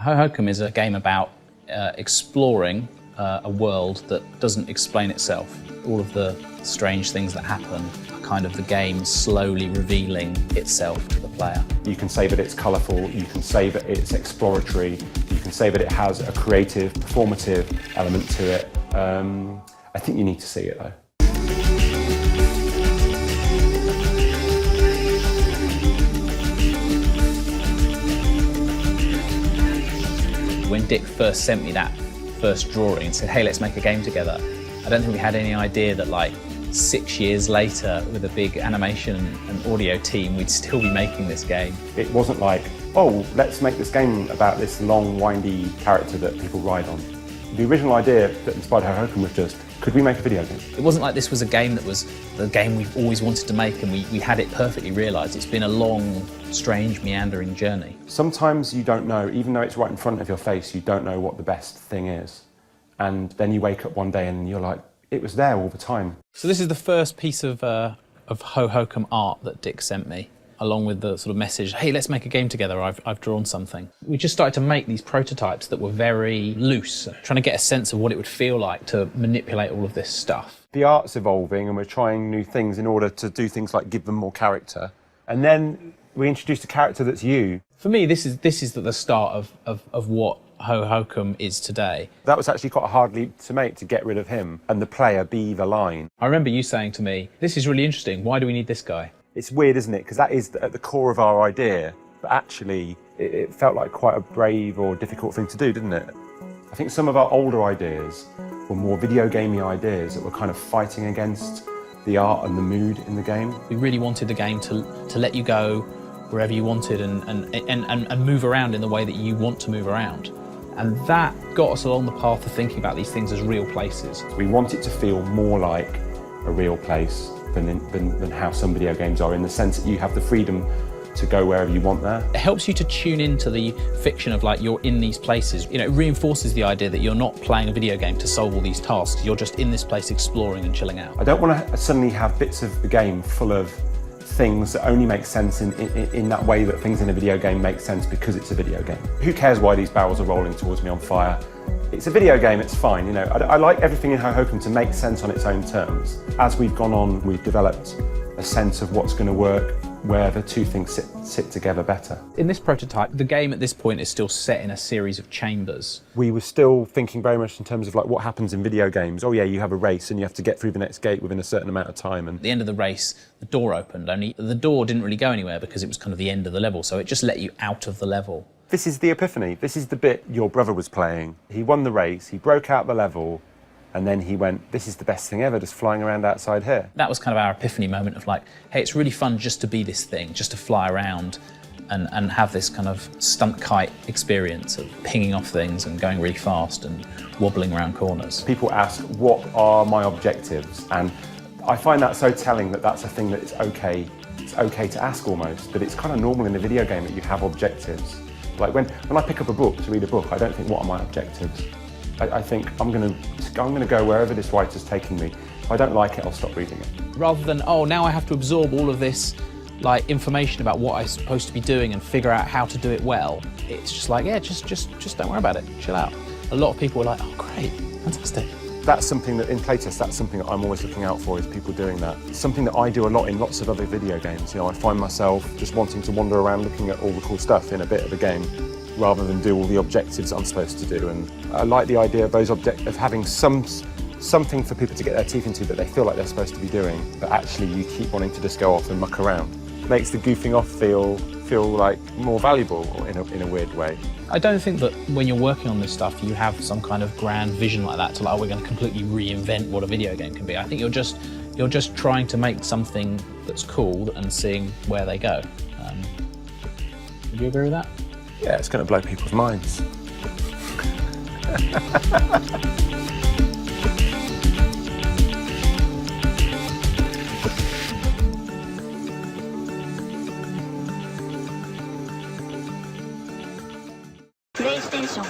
Hohokum is a game about exploring a world that doesn't explain itself. All of the strange things that happen are kind of the game slowly revealing itself to the player. You can say that it's colourful, you can say that it's exploratory, you can say that it has a creative, performative element to it. I think you need to see it though. When Dick first sent me that first drawing and said, hey, let's make a game together, I don't think we had any idea that like 6 years later, with a big animation and audio team, we'd still be making this game. It wasn't like, oh, let's make this game about this long, windy character that people ride on. The original idea that inspired Hohokum was just, could we make a video game? It wasn't like this was a game that was the game we've always wanted to make and we had it perfectly realised. It's been a long, strange, meandering journey. Sometimes you don't know, even though it's right in front of your face, you don't know what the best thing is. And then you wake up one day and you're like, it was there all the time. So this is the first piece of Hohokum art that Dick sent me, along with the sort of message, hey, let's make a game together, I've drawn something. We just started to make these prototypes that were very loose, trying to get a sense of what it would feel like to manipulate all of this stuff. The art's evolving and we're trying new things in order to do things like give them more character. And then we introduced a character that's you. For me, this is the start of what Hohokum is today. That was actually quite a hard leap to make, to get rid of him and the player be the line. I remember you saying to me, this is really interesting, why do we need this guy? It's weird, isn't it? Because that is at the core of our idea, but actually it felt like quite a brave or difficult thing to do, didn't it? I think some of our older ideas were more video gamey ideas that were kind of fighting against the art and the mood in the game. We really wanted the game to let you go wherever you wanted and move around in the way that you want to move around. And that got us along the path of thinking about these things as real places. We want it to feel more like a real place than how some video games are, in the sense that you have the freedom to go wherever you want there. It helps you to tune into the fiction of like you're in these places. You know, it reinforces the idea that you're not playing a video game to solve all these tasks. You're just in this place exploring and chilling out. I don't want to suddenly have bits of the game full of things that only make sense in that way that things in a video game make sense because it's a video game. Who cares why these barrels are rolling towards me on fire? It's a video game, it's fine, you know. I like everything in Hohokum to make sense on its own terms. As we've gone on, we've developed a sense of what's going to work, where the two things sit together better. In this prototype, the game at this point is still set in a series of chambers. We were still thinking very much in terms of like what happens in video games. Oh yeah, you have a race and you have to get through the next gate within a certain amount of time. And at the end of the race, the door opened, only the door didn't really go anywhere because it was kind of the end of the level, so it just let you out of the level. This is the epiphany. This is the bit your brother was playing. He won the race, he broke out the level, and then he went, this is the best thing ever, just flying around outside here. That was kind of our epiphany moment of like, hey, it's really fun just to be this thing, just to fly around and have this kind of stunt kite experience of pinging off things and going really fast and wobbling around corners. People ask, what are my objectives? And I find that so telling that that's a thing that it's okay to ask almost, but it's kind of normal in a video game that you have objectives. Like when I pick up a book to read a book, I don't think, what are my objectives? I think I'm going to go wherever this writer's taking me. If I don't like it, I'll stop reading it. Rather than, oh, now I have to absorb all of this like information about what I'm supposed to be doing and figure out how to do it well. It's just like, yeah, just don't worry about it. Chill out. A lot of people are like, oh, great, fantastic. That's something that in playtest, that's something that I'm always looking out for, is people doing that. It's something that I do a lot in lots of other video games. You know, I find myself just wanting to wander around looking at all the cool stuff in a bit of a game, rather than do all the objectives I'm supposed to do. And I like the idea of of having something for people to get their teeth into that they feel like they're supposed to be doing, but actually you keep wanting to just go off and muck around. It makes the goofing off feel like more valuable in a weird way. I don't think that when you're working on this stuff, you have some kind of grand vision like that to like, oh, we're going to completely reinvent what a video game can be. I think you're just trying to make something that's cool and seeing where they go. Would you agree with that? Yeah, it's going to blow people's minds. PlayStation